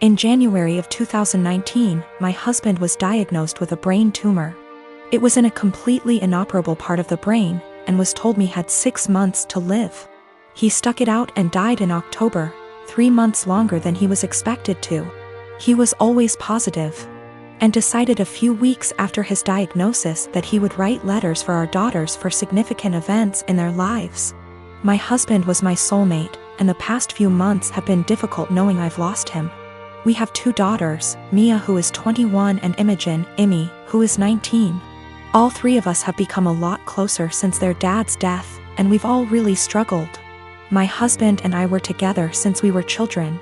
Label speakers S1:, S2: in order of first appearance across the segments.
S1: In January of 2019, my husband was diagnosed with a brain tumor. It was in a completely inoperable part of the brain, and was told me had 6 months to live. He stuck it out and died in October, 3 months longer than he was expected to. He was always positive, and decided a few weeks after his diagnosis that he would write letters for our daughters for significant events in their lives. My husband was my soulmate, and the past few months have been difficult knowing I've lost him. We have 2 daughters, Mia, who is 21, and Imogen, Imi, who is 19. All 3 of us have become a lot closer since their dad's death, and we've all really struggled. My husband and I were together since we were children.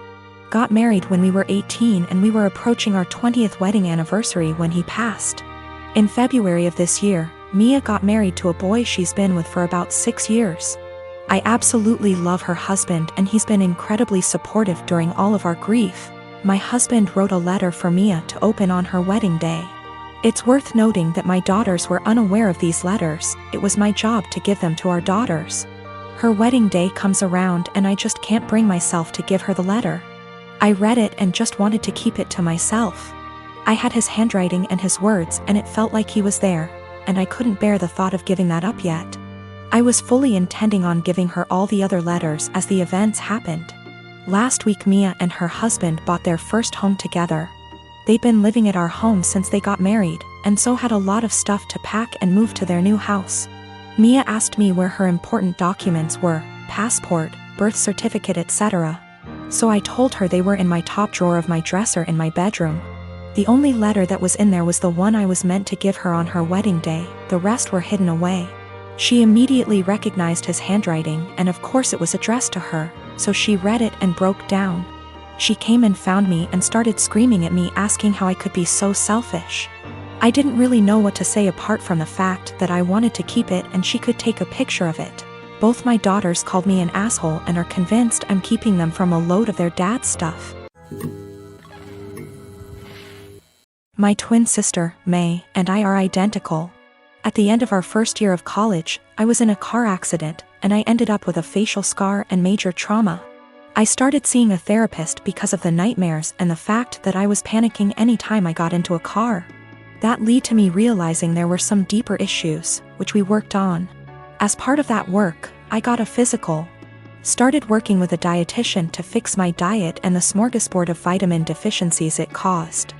S1: Got married when we were 18, and we were approaching our 20th wedding anniversary when he passed. In February of this year, Mia got married to a boy she's been with for about 6 years. I absolutely love her husband, and he's been incredibly supportive during all of our grief. My husband wrote a letter for Mia to open on her wedding day. It's worth noting that my daughters were unaware of these letters. It was my job to give them to our daughters. Her wedding day comes around and I just can't bring myself to give her the letter. I read it and just wanted to keep it to myself. I had his handwriting and his words, and it felt like he was there, and I couldn't bear the thought of giving that up yet. I was fully intending on giving her all the other letters as the events happened. Last week, Mia and her husband bought their first home together. They'd been living at our home since they got married, and so had a lot of stuff to pack and move to their new house. Mia asked me where her important documents were, passport, birth certificate, etc. So I told her they were in my top drawer of my dresser in my bedroom. The only letter that was in there was the one I was meant to give her on her wedding day. The rest were hidden away. She immediately recognized his handwriting, and of course it was addressed to her, so she read it and broke down. She came and found me and started screaming at me, asking how I could be so selfish. I didn't really know what to say apart from the fact that I wanted to keep it and she could take a picture of it. Both my daughters called me an asshole and are convinced I'm keeping them from a load of their dad's stuff. My twin sister, May, and I are identical. At the end of our first year of college, I was in a car accident, and I ended up with a facial scar and major trauma. I started seeing a therapist because of the nightmares and the fact that I was panicking any time I got into a car. That led to me realizing there were some deeper issues, which we worked on. As part of that work, I got a physical. Started working with a dietitian to fix my diet and the smorgasbord of vitamin deficiencies it caused.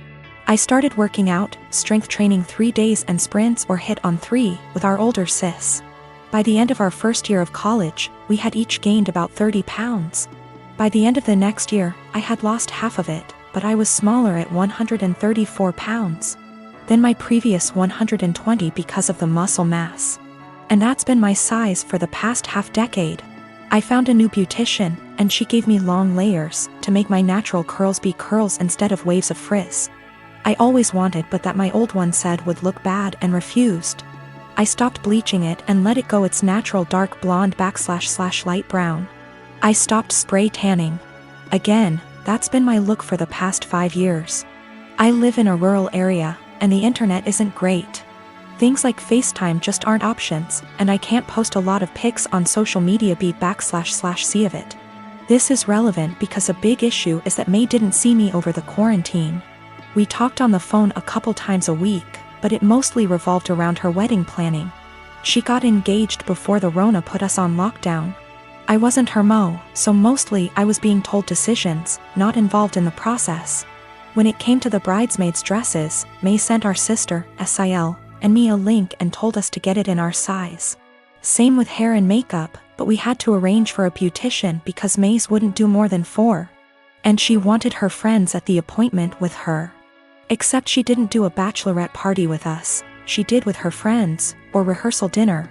S1: I started working out, strength training 3 days and sprints or hit on 3 with our older sis. By the end of our first year of college, we had each gained about 30 pounds. By the end of the next year, I had lost half of it, but I was smaller at 134 pounds than my previous 120 because of the muscle mass. And that's been my size for the past half-decade. I found a new beautician, and she gave me long layers to make my natural curls be curls instead of waves of frizz. I always wanted, but that my old one said would look bad, and refused. I stopped bleaching it and let it go its natural dark blonde / light brown. I stopped spray tanning. Again, that's been my look for the past 5 years. I live in a rural area, and the internet isn't great. Things like FaceTime just aren't options, and I can't post a lot of pics on social media /see of it. This is relevant because a big issue is that May didn't see me over the quarantine. We talked on the phone a couple times a week, but it mostly revolved around her wedding planning. She got engaged before the Rona put us on lockdown. I wasn't her mo, so mostly I was being told decisions, not involved in the process. When it came to the bridesmaids' dresses, May sent our sister, SIL, and me a link and told us to get it in our size. Same with hair and makeup, but we had to arrange for a beautician because May's wouldn't do more than 4. And she wanted her friends at the appointment with her. Except she didn't do a bachelorette party with us, she did with her friends, or rehearsal dinner.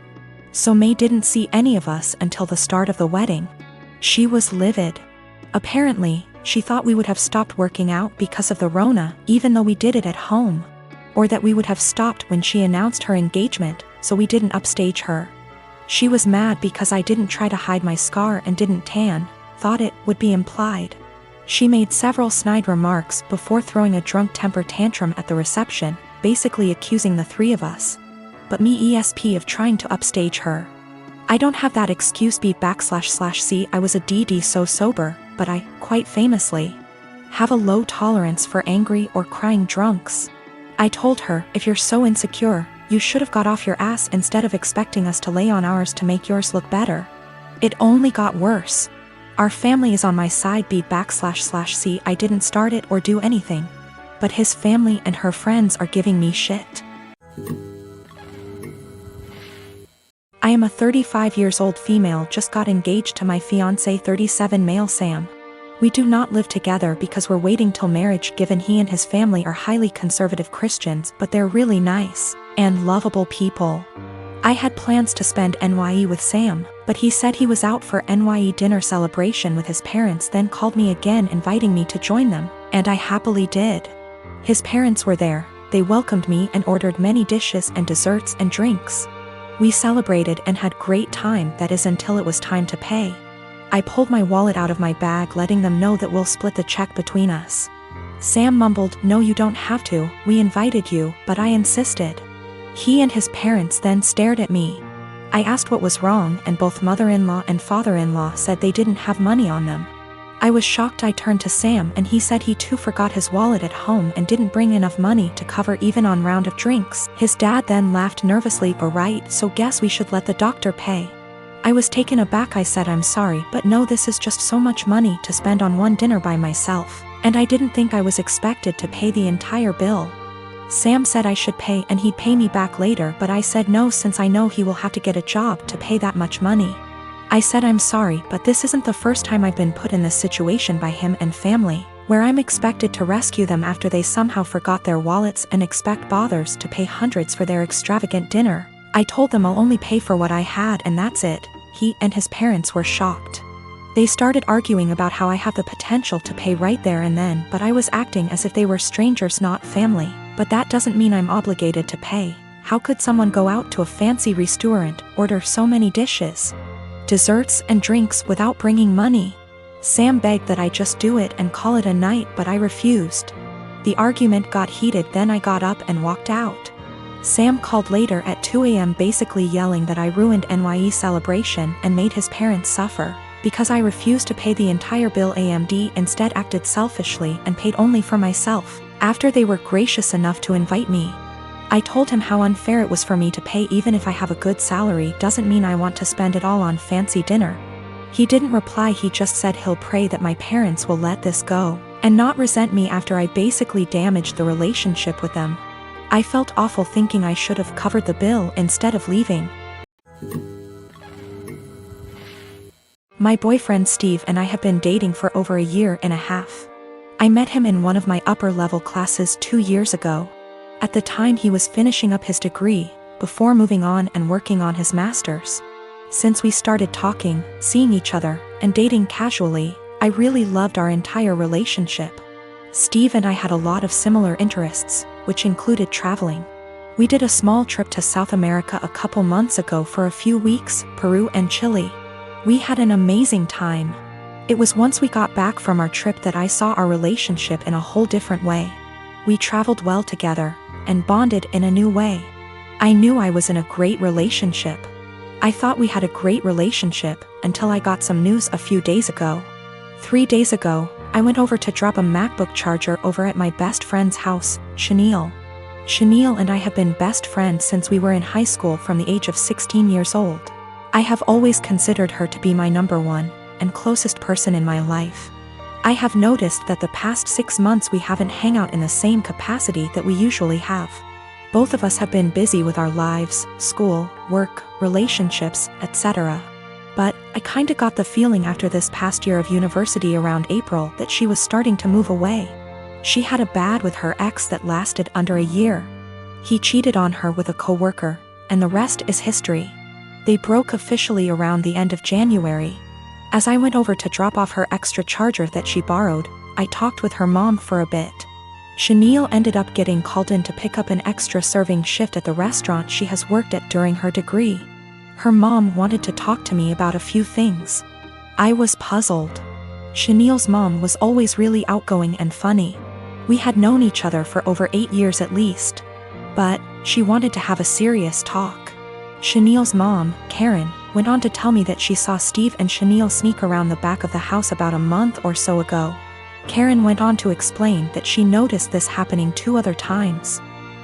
S1: So May didn't see any of us until the start of the wedding. She was livid. Apparently, she thought we would have stopped working out because of the Rona, even though we did it at home. Or that we would have stopped when she announced her engagement, so we didn't upstage her. She was mad because I didn't try to hide my scar and didn't tan, thought it would be implied. She made several snide remarks before throwing a drunk temper tantrum at the reception, basically accusing the 3 of us. But me ESP of trying to upstage her. I don't have that excuse /C I was a DD so sober, but I, quite famously, Have a low tolerance for angry or crying drunks. I told her, if you're so insecure, you should have got off your ass instead of expecting us to lay on ours to make yours look better. It only got worse. Our family is on my side B//C. I didn't start it or do anything. But his family and her friends are giving me shit. I am a 35 years old female, just got engaged to my fiancé 37 male Sam. We do not live together because we're waiting till marriage, given he and his family are highly conservative Christians, but they're really nice and lovable people. I had plans to spend NYE with Sam, but he said he was out for NYE dinner celebration with his parents, then called me again inviting me to join them, and I happily did. His parents were there, they welcomed me and ordered many dishes and desserts and drinks. We celebrated and had great time, that is until it was time to pay. I pulled my wallet out of my bag, letting them know that we'll split the check between us. Sam mumbled, "No, you don't have to, we invited you," but I insisted. He and his parents then stared at me. I asked what was wrong, and both mother-in-law and father-in-law said they didn't have money on them. I was shocked. I turned to Sam and he said he too forgot his wallet at home and didn't bring enough money to cover even on round of drinks. His dad then laughed nervously. "Alright, so guess we should let the doctor pay." I was taken aback. I said, "I'm sorry, but no, this is just so much money to spend on one dinner by myself, and I didn't think I was expected to pay the entire bill." Sam said I should pay and he'd pay me back later, but I said no, since I know he will have to get a job to pay that much money. I said, "I'm sorry, but this isn't the first time I've been put in this situation by him and family, where I'm expected to rescue them after they somehow forgot their wallets and expect bothers to pay hundreds for their extravagant dinner." I told them I'll only pay for what I had and that's it. He and his parents were shocked. They started arguing about how I have the potential to pay right there and then, but I was acting as if they were strangers, not family. But that doesn't mean I'm obligated to pay. How could someone go out to a fancy restaurant, order so many dishes, desserts and drinks without bringing money? Sam begged that I just do it and call it a night, but I refused. The argument got heated, then I got up and walked out. Sam called later at 2 a.m. basically yelling that I ruined NYE celebration and made his parents suffer, because I refused to pay the entire bill. AMD instead acted selfishly and paid only for myself, after they were gracious enough to invite me. I told him how unfair it was for me to pay. Even if I have a good salary doesn't mean I want to spend it all on fancy dinner. He didn't reply, he just said he'll pray that my parents will let this go, and not resent me after I basically damaged the relationship with them. I felt awful thinking I should have covered the bill instead of leaving. My boyfriend Steve and I have been dating for over a year and a half. I met him in one of my upper-level classes 2 years ago. At the time he was finishing up his degree, before moving on and working on his master's. Since we started talking, seeing each other, and dating casually, I really loved our entire relationship. Steve and I had a lot of similar interests, which included traveling. We did a small trip to South America a couple months ago for a few weeks, Peru and Chile. We had an amazing time. It was once we got back from our trip that I saw our relationship in a whole different way. We traveled well together, and bonded in a new way. I knew I was in a great relationship. I thought we had a great relationship, until I got some news a few days ago. 3 days ago, I went over to drop a MacBook charger over at my best friend's house, Chenille. Chenille and I have been best friends since we were in high school from the age of 16 years old. I have always considered her to be my number one and closest person in my life. I have noticed that the past 6 months we haven't hung out in the same capacity that we usually have. Both of us have been busy with our lives, school, work, relationships, etc. But I kinda got the feeling after this past year of university around April that she was starting to move away. She had a bad with her ex that lasted under a year. He cheated on her with a coworker, and the rest is history. They broke officially around the end of January. As I went over to drop off her extra charger that she borrowed, I talked with her mom for a bit. Chenille ended up getting called in to pick up an extra serving shift at the restaurant she has worked at during her degree. Her mom wanted to talk to me about a few things. I was puzzled. Chenille's mom was always really outgoing and funny. We had known each other for over 8 years at least. But she wanted to have a serious talk. Chenille's mom, Karen, went on to tell me that she saw Steve and Chenille sneak around the back of the house about a month or so ago. Karen went on to explain that she noticed this happening 2 other times.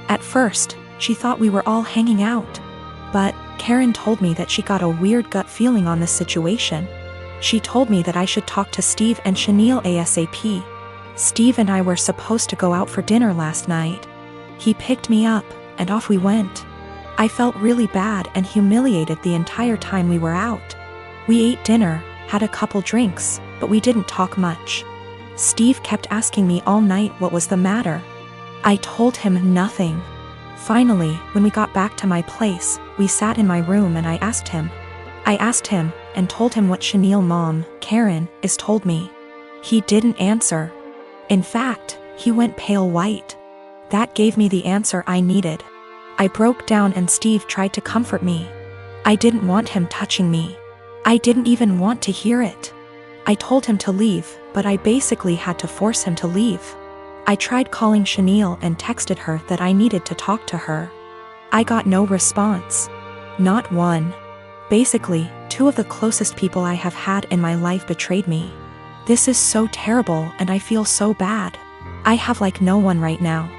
S1: At first, she thought we were all hanging out. But Karen told me that she got a weird gut feeling on this situation. She told me that I should talk to Steve and Chenille ASAP. Steve and I were supposed to go out for dinner last night. He picked me up, and off we went. I felt really bad and humiliated the entire time we were out. We ate dinner, had a couple drinks, but we didn't talk much. Steve kept asking me all night what was the matter. I told him nothing. Finally, when we got back to my place, we sat in my room and I asked him and told him what Chenille mom, Karen, is told me. He didn't answer. In fact, he went pale white. That gave me the answer I needed. I broke down and Steve tried to comfort me. I didn't want him touching me. I didn't even want to hear it. I told him to leave, but I basically had to force him to leave. I tried calling Chenille and texted her that I needed to talk to her. I got no response. Not one. Basically, 2 of the closest people I have had in my life betrayed me. This is so terrible and I feel so bad. I have like no one right now.